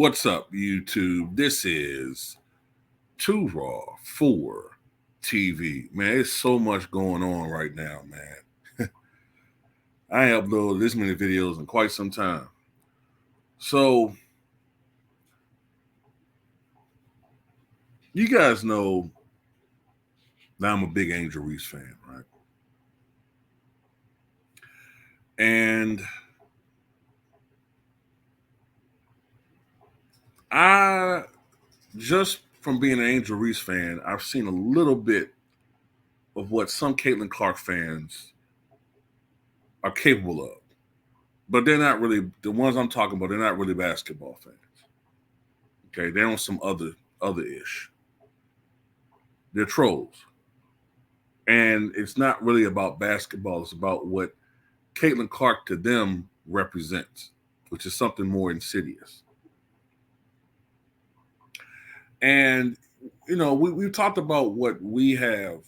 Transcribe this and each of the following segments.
What's up, YouTube? This is Too Raw for TV. Man, there's so much going on right now, man. I ain't uploaded this many videos in quite some time. So, you guys know that I'm a big Angel Reese fan, right? And I, just from being an Angel Reese fan, I've seen a little bit of what some Caitlin Clark fans are capable of. But they're not really, the ones I'm talking about, they're not really basketball fans. Okay, they're on some other ish. They're trolls. And it's not really about basketball, it's about what Caitlin Clark to them represents, which is something more insidious. And we've talked about what we have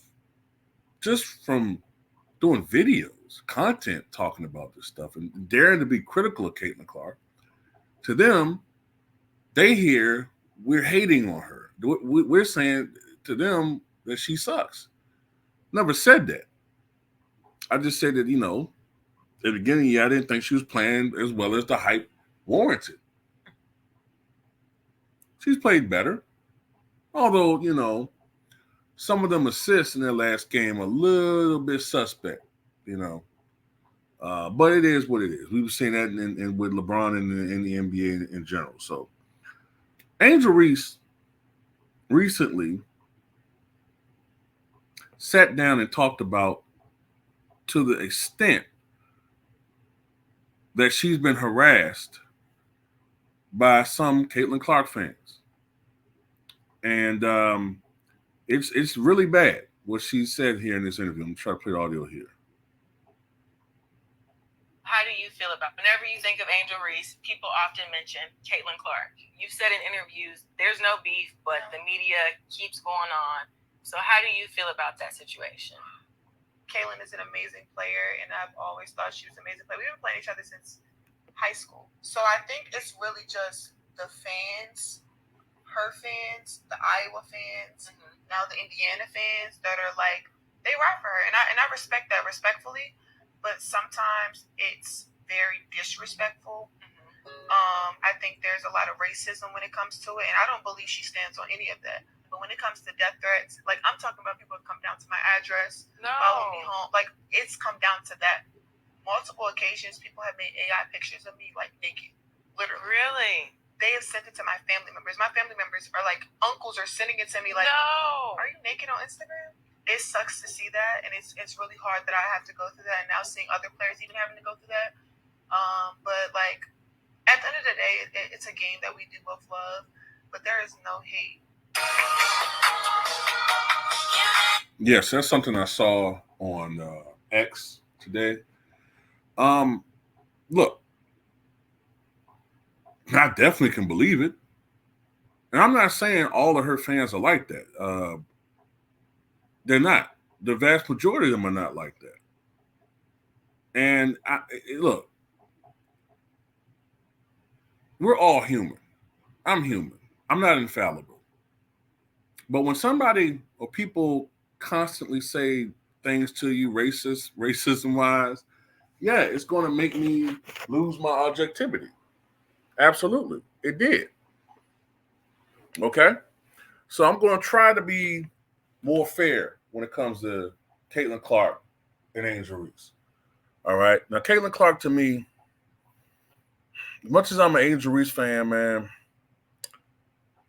just from doing videos, content talking about this stuff and daring to be critical of Caitlin Clark. To them, they hear we're hating on her. We're saying to them that she sucks. Never said that. I just said that, at the beginning, I didn't think she was playing as well as the hype warranted. She's played better. Although, some of them assists in their last game a little bit suspect, but it is what it is. We've seen that in with LeBron in the NBA in general. So, Angel Reese recently sat down and talked about, to the extent that she's been harassed by some Caitlin Clark fans, and it's really bad what she said here in this interview. I'm gonna try to play the audio here. How do you feel about whenever you think of Angel Reese, people often mention Caitlin Clark? You've said in interviews there's no beef, but the media keeps going on. So how do you feel about that situation? Caitlin is an amazing player, and I've always thought she was an amazing player. We've been playing each other since high school. So I think it's really just the fans, her fans, the Iowa fans, now the Indiana fans that are like, they ride for her. And I respect that respectfully, but sometimes it's very disrespectful. I think there's a lot of racism when it comes to it, and I don't believe she stands on any of that. But when it comes to death threats, like I'm talking about people who come down to my address, follow me home, like it's come down to that. Multiple occasions, people have made AI pictures of me like naked, literally. Really? They have sent it to my family members. My family members are like, uncles are sending it to me like, no, are you naked on Instagram? It sucks to see that, and it's really hard that I have to go through that, and now seeing other players even having to go through that. But like at the end of the day, it's a game that we do both love, but there is no hate. Yes, that's something I saw on X today. Look, I definitely can believe it. And I'm not saying all of her fans are like that. They're not. The vast majority of them are not like that. And look, we're all human. I'm human. I'm not infallible. But when somebody or people constantly say things to you racism wise, yeah, it's going to make me lose my objectivity. Absolutely. It did. Okay? So I'm going to try to be more fair when it comes to Caitlin Clark and Angel Reese. All right? Now, Caitlin Clark, to me, as much as I'm an Angel Reese fan, man,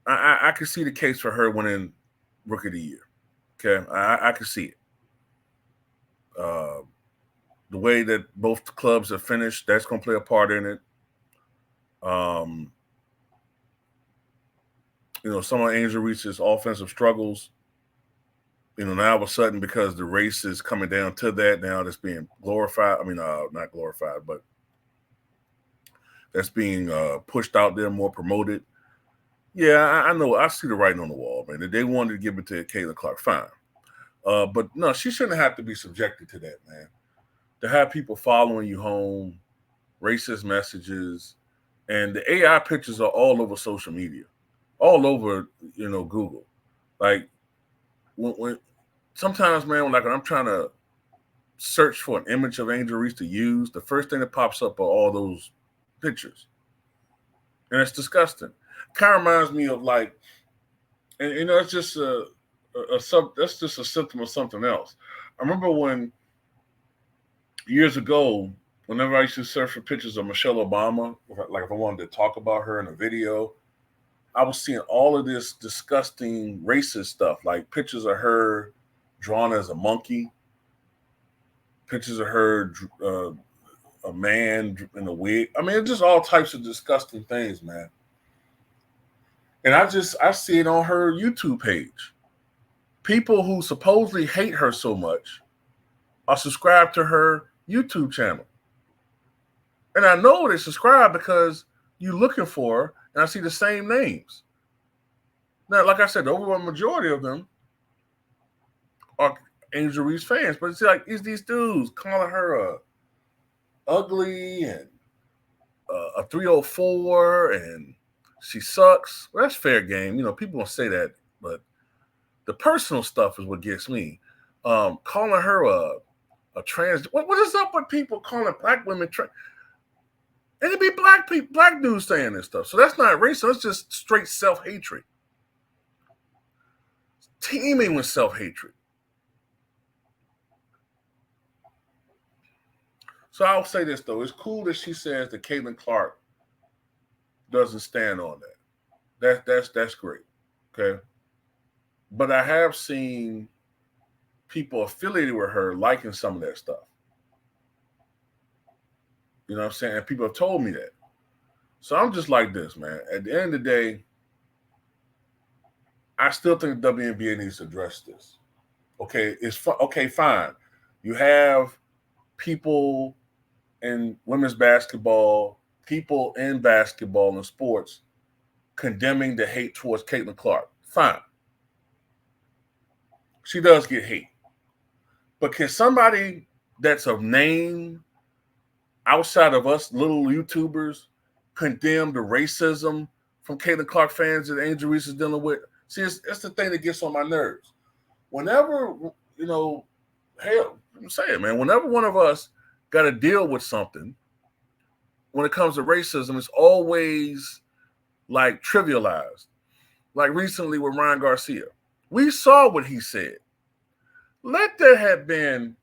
I can see the case for her winning Rookie of the Year. Okay? I can see it. The way that both clubs have finished, that's going to play a part in it. Some of Angel Reese's offensive struggles, now all of a sudden, because the race is coming down to that, now that's being glorified. I mean, not glorified, but that's being pushed out there, more promoted. Yeah, I know. I see the writing on the wall, man. If they wanted to give it to Caitlin Clark, fine. But no, she shouldn't have to be subjected to that, man. To have people following you home, racist messages, And the AI pictures are all over social media, all over, Google. Like when sometimes, man, when I'm trying to search for an image of Angel Reese to use, the first thing that pops up are all those pictures, and it's disgusting. Kind of reminds me of like, and it's just that's just a symptom of something else. I remember when years ago, whenever I used to search for pictures of Michelle Obama, like if I wanted to talk about her in a video, I was seeing all of this disgusting racist stuff, like pictures of her drawn as a monkey, pictures of her a man in a wig. I mean, it's just all types of disgusting things, man. And I see it on her YouTube page. People who supposedly hate her so much are subscribed to her YouTube channel. And I know they subscribe because you're looking for her, and I see the same names. Now, like I said, the overwhelming majority of them are Angel Reese fans, but it's like it's these dudes calling her ugly and a 304 and she sucks. Well, that's fair game. People gonna say that, but the personal stuff is what gets me. Calling her a trans. What is up with people calling black women trans? And it be black people, black dudes saying this stuff. So that's not racism. It's just straight self-hatred. Teeming with self-hatred. So I'll say this though. It's cool that she says that Caitlin Clark doesn't stand on that. That's great. Okay. But I have seen people affiliated with her liking some of that stuff. You know what I'm saying? And people have told me that. So I'm just like this, man. At the end of the day, I still think the WNBA needs to address this. Okay, okay, fine. You have people in women's basketball, people in basketball and sports condemning the hate towards Caitlin Clark. Fine. She does get hate. But can somebody that's of name outside of us little YouTubers condemn the racism from Caitlin Clark fans that Angel Reese is dealing with? See, it's the thing that gets on my nerves. Whenever, hell, I'm saying, man, whenever one of us got to deal with something, when it comes to racism, it's always like trivialized. Like recently with Ryan Garcia. We saw what he said. Let there have been,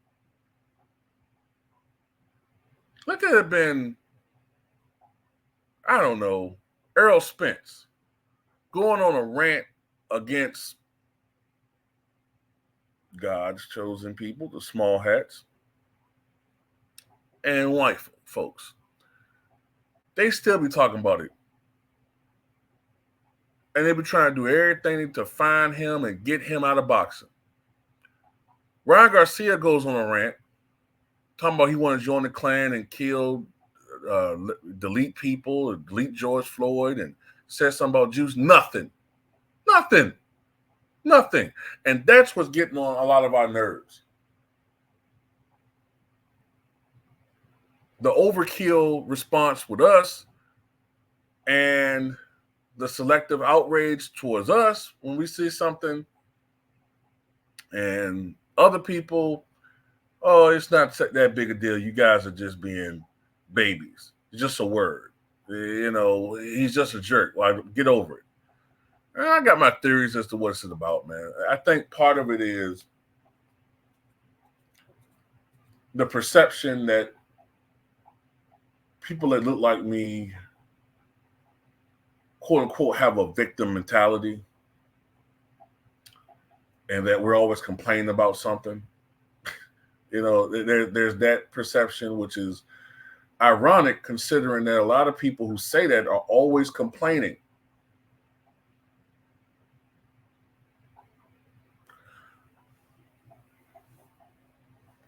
I don't know, Errol Spence going on a rant against God's chosen people, the small hats, and white folks. They still be talking about it. And they be trying to do everything to find him and get him out of boxing. Ryan Garcia goes on a rant, talking about he wanted to join the Klan and kill, delete people, delete George Floyd, and said something about Jews. Nothing. And that's what's getting on a lot of our nerves. The overkill response with us and the selective outrage towards us when we see something, and other people, oh, it's not that big a deal. You guys are just being babies. It's just a word. He's just a jerk. Well, get over it. And I got my theories as to what it's about, man. I think part of it is the perception that people that look like me, quote unquote, have a victim mentality, and that we're always complaining about something. There's that perception, which is ironic considering that a lot of people who say that are always complaining.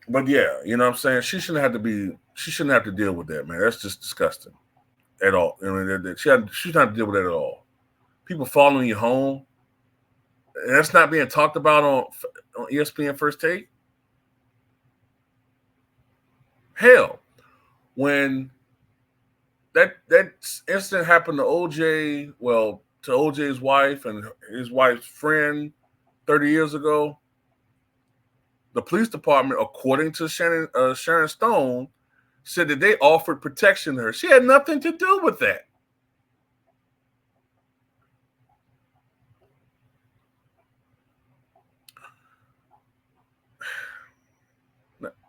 But yeah, you know what I'm saying? She shouldn't have to deal with that, man. That's just disgusting at all. She shouldn't have to deal with that at all. People following you home, and that's not being talked about on ESPN First Take. Hell, when that incident happened to OJ. Well, to OJ's wife and his wife's friend 30 years ago. The police department, according to Sharon Stone, said that they offered protection to her. She had nothing to do with that.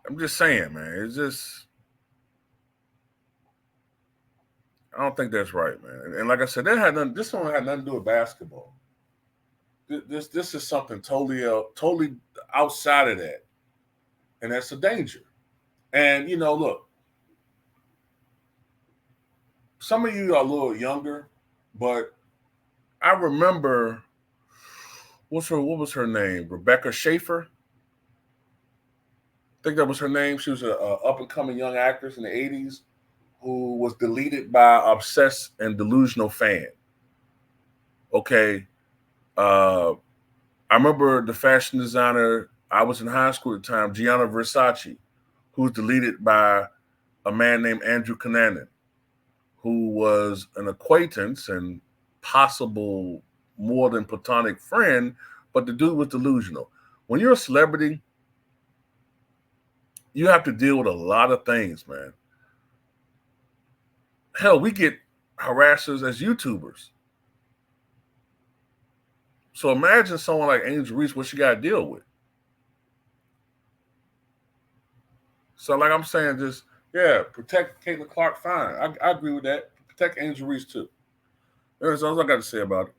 I'm just saying, man. It's just, I don't think that's right, man. And like I said, that had nothing. This one had nothing to do with basketball. This is something totally outside of that, and that's a danger. And look, some of you are a little younger, but I remember what was her name? Rebecca Schaefer. I think that was her name. She was a up and coming young actress in the '80s who was deleted by obsessed and delusional fan. Okay, I remember the fashion designer. I was in high school at the time, Gianna Versace, who was deleted by a man named Andrew Cunanan, who was an acquaintance and possible more than platonic friend, but the dude was delusional. When you're a celebrity, you have to deal with a lot of things, man. Hell, we get harassers as YouTubers. So imagine someone like Angel Reese, what she got to deal with. So, like I'm saying, just, yeah, protect Caitlin Clark, fine. I agree with that. Protect Angel Reese, too. That's all I got to say about it.